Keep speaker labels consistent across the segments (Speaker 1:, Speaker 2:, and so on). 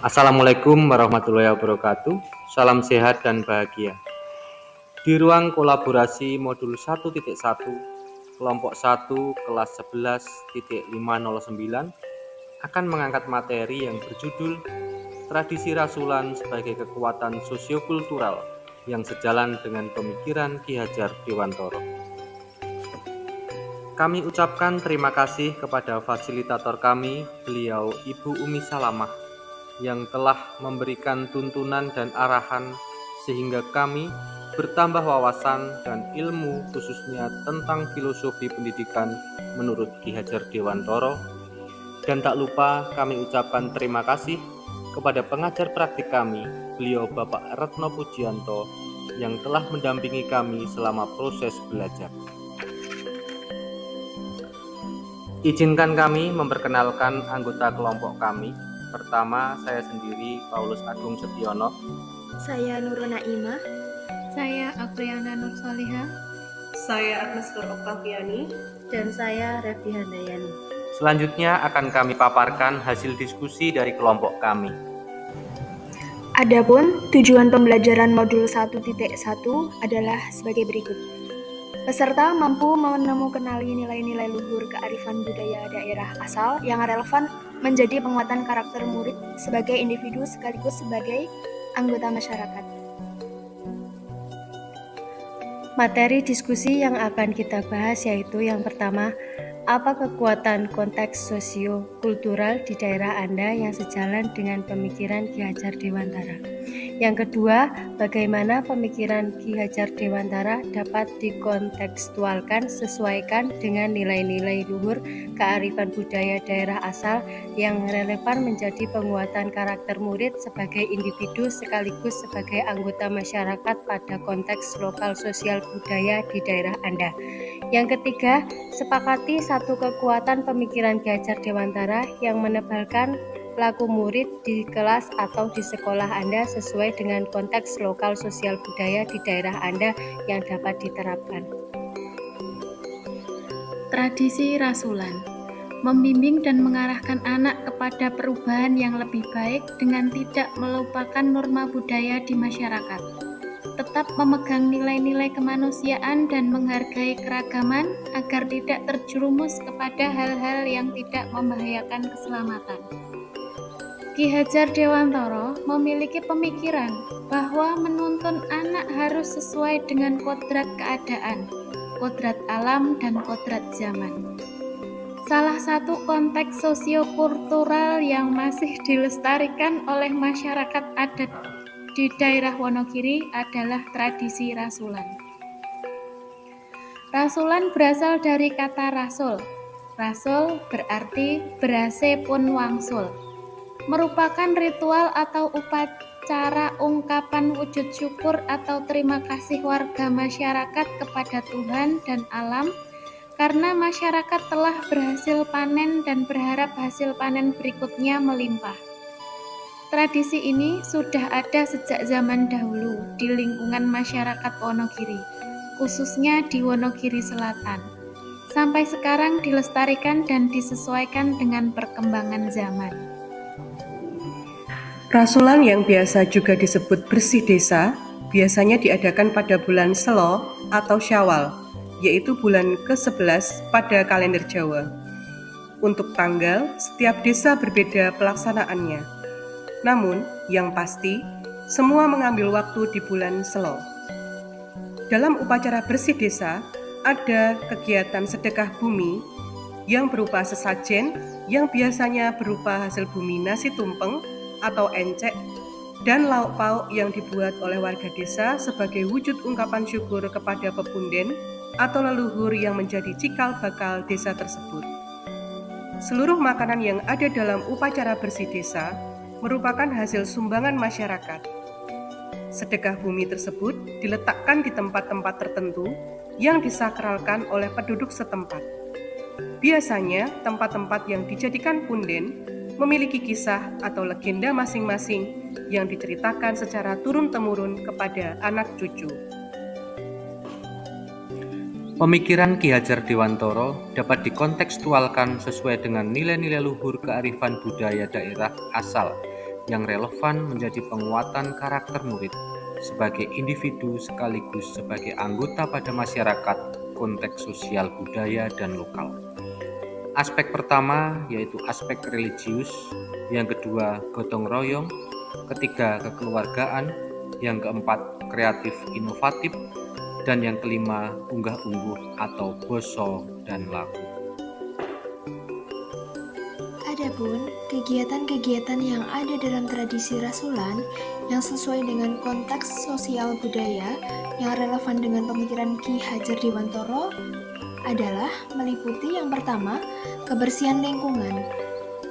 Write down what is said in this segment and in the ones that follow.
Speaker 1: Assalamualaikum warahmatullahi wabarakatuh. Salam sehat dan bahagia. Di ruang kolaborasi modul 1.1, kelompok 1 kelas 11.509 akan mengangkat materi yang berjudul Tradisi Rasulan sebagai Kekuatan Sosiokultural yang sejalan dengan pemikiran Ki Hajar Dewantara. Kami ucapkan terima kasih kepada fasilitator kami, beliau Ibu Umi Salamah, yang telah memberikan tuntunan dan arahan sehingga kami bertambah wawasan dan ilmu khususnya tentang filosofi pendidikan menurut Ki Hajar Dewantara. Dan tak lupa kami ucapkan terima kasih kepada pengajar praktik kami, beliau Bapak Retno Pujianto, yang telah mendampingi kami selama proses belajar. Izinkan kami memperkenalkan anggota kelompok kami. Pertama, saya sendiri, Paulus Agung Setiono.
Speaker 2: Saya Nurul Naimah.
Speaker 3: Saya Afriana Nursalihah.
Speaker 4: Saya Agnes Nur Oktaviani.
Speaker 2: Dan saya Revi Handayani.
Speaker 1: Selanjutnya akan kami paparkan hasil diskusi dari kelompok kami.
Speaker 2: Adapun tujuan pembelajaran modul 1.1 adalah sebagai berikut. Peserta mampu menemukan nilai-nilai luhur kearifan budaya daerah asal yang relevan menjadi penguatan karakter murid sebagai individu sekaligus sebagai anggota masyarakat. Materi diskusi yang akan kita bahas yaitu yang pertama, apa kekuatan konteks sosio-kultural di daerah Anda yang sejalan dengan pemikiran Ki Hajar Dewantara? Yang kedua, bagaimana pemikiran Ki Hajar Dewantara dapat dikontekstualkan sesuaikan dengan nilai-nilai luhur kearifan budaya daerah asal yang relevan menjadi penguatan karakter murid sebagai individu sekaligus sebagai anggota masyarakat pada konteks lokal sosial budaya di daerah Anda. Yang ketiga, sepakati satu kekuatan pemikiran Ki Hajar Dewantara yang menebalkan pelaku murid di kelas atau di sekolah Anda sesuai dengan konteks lokal sosial budaya di daerah Anda yang dapat diterapkan.
Speaker 3: Tradisi rasulan membimbing dan mengarahkan anak kepada perubahan yang lebih baik dengan tidak melupakan norma budaya di masyarakat. Tetap memegang nilai-nilai kemanusiaan dan menghargai keragaman agar tidak terjerumus kepada hal-hal yang tidak membahayakan keselamatan. Ki Hajar Dewantara memiliki pemikiran bahwa menuntun anak harus sesuai dengan kodrat keadaan, kodrat alam, dan kodrat zaman. Salah satu konteks sosiokultural yang masih dilestarikan oleh masyarakat adat di daerah Wonogiri adalah tradisi rasulan. Rasulan berasal dari kata rasul. Rasul berarti berase pun wangsul. Merupakan ritual atau upacara ungkapan wujud syukur atau terima kasih warga masyarakat kepada Tuhan dan alam karena masyarakat telah berhasil panen dan berharap hasil panen berikutnya melimpah. Tradisi ini sudah ada sejak zaman dahulu di lingkungan masyarakat Wonogiri, khususnya di Wonogiri Selatan. Sampai sekarang dilestarikan dan disesuaikan dengan perkembangan zaman.
Speaker 4: Rasulan yang biasa juga disebut bersih desa biasanya diadakan pada bulan Selo atau Syawal, yaitu bulan ke-11 pada kalender Jawa. Untuk tanggal, setiap desa berbeda pelaksanaannya. Namun, yang pasti, semua mengambil waktu di bulan Selo. Dalam upacara bersih desa, ada kegiatan sedekah bumi yang berupa sesajen yang biasanya berupa hasil bumi nasi tumpeng atau encek dan lauk pauk yang dibuat oleh warga desa sebagai wujud ungkapan syukur kepada pepunden atau leluhur yang menjadi cikal bakal desa tersebut. Seluruh makanan yang ada dalam upacara bersih desa merupakan hasil sumbangan masyarakat. Sedekah bumi tersebut diletakkan di tempat-tempat tertentu yang disakralkan oleh penduduk setempat. Biasanya tempat-tempat yang dijadikan punden memiliki kisah atau legenda masing-masing yang diceritakan secara turun-temurun kepada anak cucu.
Speaker 1: Pemikiran Ki Hajar Dewantara dapat dikontekstualkan sesuai dengan nilai-nilai luhur kearifan budaya daerah asal yang relevan menjadi penguatan karakter murid sebagai individu sekaligus sebagai anggota pada masyarakat, konteks sosial budaya dan lokal. Aspek pertama yaitu aspek religius, yang kedua gotong royong, ketiga kekeluargaan, yang keempat kreatif inovatif, dan yang kelima unggah-ungguh atau boso dan laku.
Speaker 5: Adapun kegiatan-kegiatan yang ada dalam tradisi rasulan yang sesuai dengan konteks sosial budaya yang relevan dengan pemikiran Ki Hajar Dewantara adalah meliputi yang pertama, kebersihan lingkungan.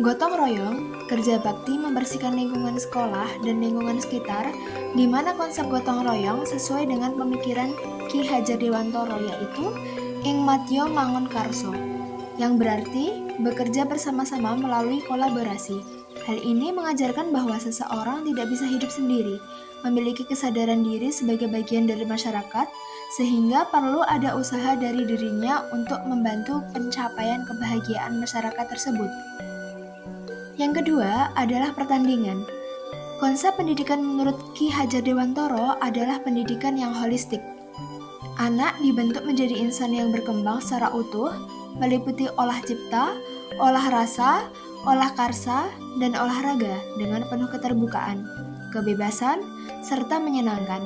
Speaker 5: Gotong royong, kerja bakti membersihkan lingkungan sekolah dan lingkungan sekitar, di mana konsep gotong royong sesuai dengan pemikiran Ki Hajar Dewantara yaitu ing matya mangun karso, yang berarti bekerja bersama-sama melalui kolaborasi. Hal ini mengajarkan bahwa seseorang tidak bisa hidup sendiri, memiliki kesadaran diri sebagai bagian dari masyarakat, sehingga perlu ada usaha dari dirinya untuk membantu pencapaian kebahagiaan masyarakat tersebut. Yang kedua adalah pertandingan. Konsep pendidikan menurut Ki Hajar Dewantara adalah pendidikan yang holistik. Anak dibentuk menjadi insan yang berkembang secara utuh, meliputi olah cipta, olah rasa, olah karsa, dan olahraga dengan penuh keterbukaan, kebebasan, serta menyenangkan.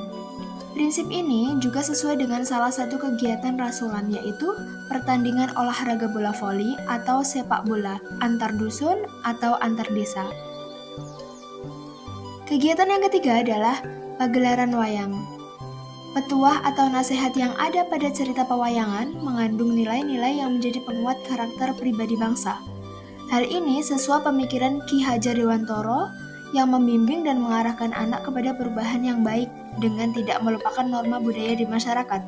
Speaker 5: Prinsip ini juga sesuai dengan salah satu kegiatan rasulan yaitu pertandingan olahraga bola voli atau sepak bola antar dusun atau antar desa. Kegiatan yang ketiga adalah pagelaran wayang. Petuah atau nasihat yang ada pada cerita pewayangan mengandung nilai-nilai yang menjadi penguat karakter pribadi bangsa. Hal ini sesuai pemikiran Ki Hajar Dewantara yang membimbing dan mengarahkan anak kepada perubahan yang baik dengan tidak melupakan norma budaya di masyarakat,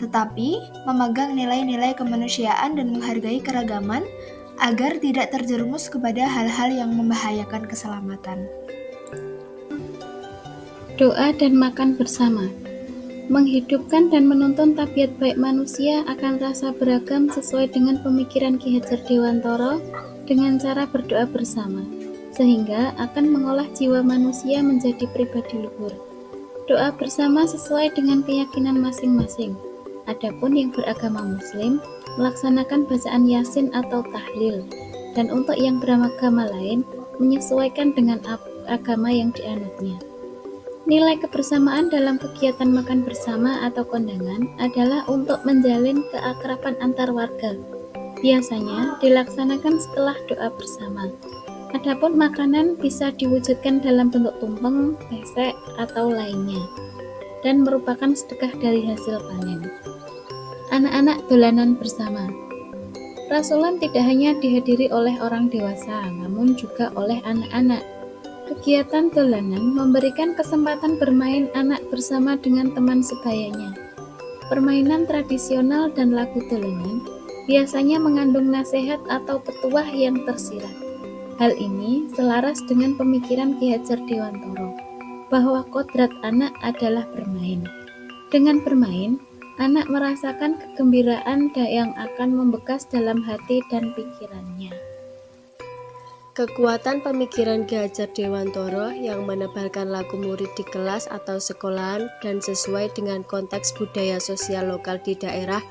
Speaker 5: tetapi memegang nilai-nilai kemanusiaan dan menghargai keragaman agar tidak terjerumus kepada hal-hal yang membahayakan keselamatan.
Speaker 3: Doa dan makan bersama. Menghidupkan dan menuntun tabiat baik manusia akan rasa beragam sesuai dengan pemikiran Ki Hajar Dewantara dengan cara berdoa bersama, sehingga akan mengolah jiwa manusia menjadi pribadi luhur. Doa bersama sesuai dengan keyakinan masing-masing. Adapun yang beragama Muslim melaksanakan bacaan Yasin atau tahlil, dan untuk yang beragama lain menyesuaikan dengan agama yang dianutnya. Nilai kebersamaan dalam kegiatan makan bersama atau kondangan adalah untuk menjalin keakraban antar warga. Biasanya dilaksanakan setelah doa bersama. Adapun makanan bisa diwujudkan dalam bentuk tumpeng, pesek, atau lainnya, dan merupakan sedekah dari hasil panen. Anak-anak dolanan bersama. Rasulan tidak hanya dihadiri oleh orang dewasa, namun juga oleh anak-anak. Kegiatan dolanan memberikan kesempatan bermain anak bersama dengan teman sebayanya. Permainan tradisional dan lagu dolanan biasanya mengandung nasihat atau petuah yang tersirat. Hal ini selaras dengan pemikiran Ki Hajar Dewantara bahwa kodrat anak adalah bermain. Dengan bermain, anak merasakan kegembiraan yang akan membekas dalam hati dan pikirannya.
Speaker 2: Kekuatan pemikiran Ki Hajar Dewantara yang menebalkan laku murid di kelas atau sekolahan dan sesuai dengan konteks budaya sosial lokal di daerah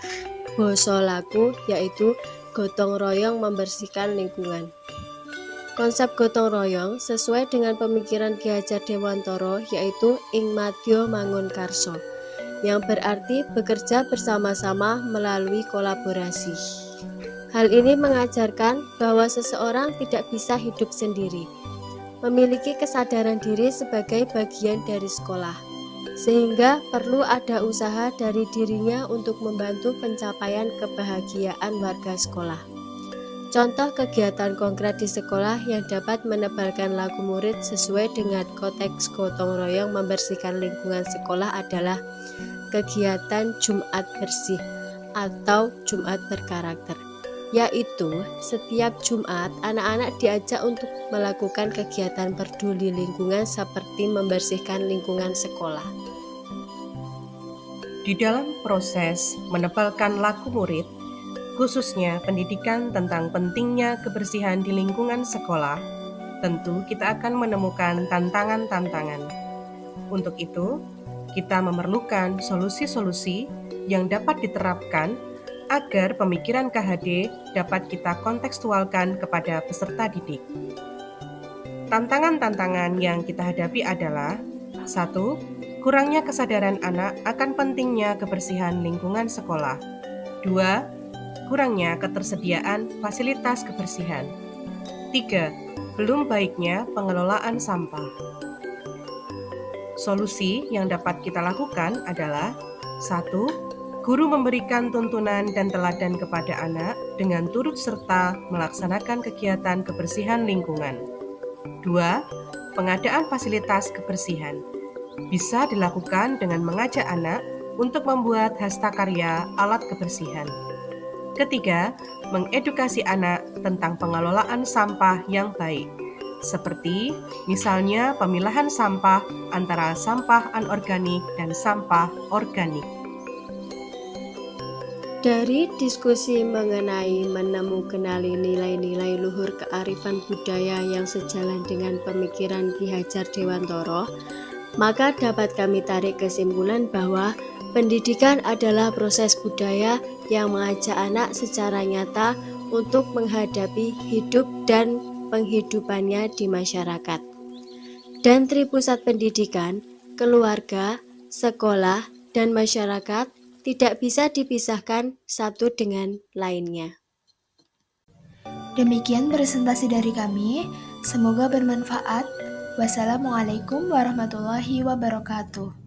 Speaker 2: basa laku yaitu gotong royong membersihkan lingkungan. Konsep gotong royong sesuai dengan pemikiran Ki Hajar Dewantara yaitu ing madya mangun karso, yang berarti bekerja bersama-sama melalui kolaborasi. Hal ini mengajarkan bahwa seseorang tidak bisa hidup sendiri, memiliki kesadaran diri sebagai bagian dari sekolah, sehingga perlu ada usaha dari dirinya untuk membantu pencapaian kebahagiaan warga sekolah. Contoh kegiatan konkret di sekolah yang dapat menebalkan laku murid sesuai dengan konteks gotong royong membersihkan lingkungan sekolah adalah kegiatan Jumat Bersih atau Jumat Berkarakter, yaitu setiap Jumat anak-anak diajak untuk melakukan kegiatan peduli lingkungan seperti membersihkan lingkungan sekolah.
Speaker 4: Di dalam proses menebalkan laku murid, khususnya pendidikan tentang pentingnya kebersihan di lingkungan sekolah, tentu kita akan menemukan tantangan-tantangan. Untuk itu, kita memerlukan solusi-solusi yang dapat diterapkan agar pemikiran KHD dapat kita kontekstualkan kepada peserta didik. Tantangan-tantangan yang kita hadapi adalah: 1. Kurangnya kesadaran anak akan pentingnya kebersihan lingkungan sekolah. 2. Kurangnya ketersediaan fasilitas kebersihan. 3. Belum baiknya pengelolaan sampah. Solusi yang dapat kita lakukan adalah: 1. Guru memberikan tuntunan dan teladan kepada anak dengan turut serta melaksanakan kegiatan kebersihan lingkungan. 2. Pengadaan fasilitas kebersihan. Bisa dilakukan dengan mengajak anak untuk membuat hastakarya alat kebersihan. Ketiga, mengedukasi anak tentang pengelolaan sampah yang baik, seperti misalnya pemilahan sampah antara sampah anorganik dan sampah organik.
Speaker 2: Dari diskusi mengenai kenali nilai-nilai luhur kearifan budaya yang sejalan dengan pemikiran Ki Hajar Dewantara, maka dapat kami tarik kesimpulan bahwa pendidikan adalah proses budaya yang mengajak anak secara nyata untuk menghadapi hidup dan penghidupannya di masyarakat. Dan Tripusat Pendidikan, keluarga, sekolah, dan masyarakat tidak bisa dipisahkan satu dengan lainnya.
Speaker 5: Demikian presentasi dari kami, semoga bermanfaat. Wassalamualaikum warahmatullahi wabarakatuh.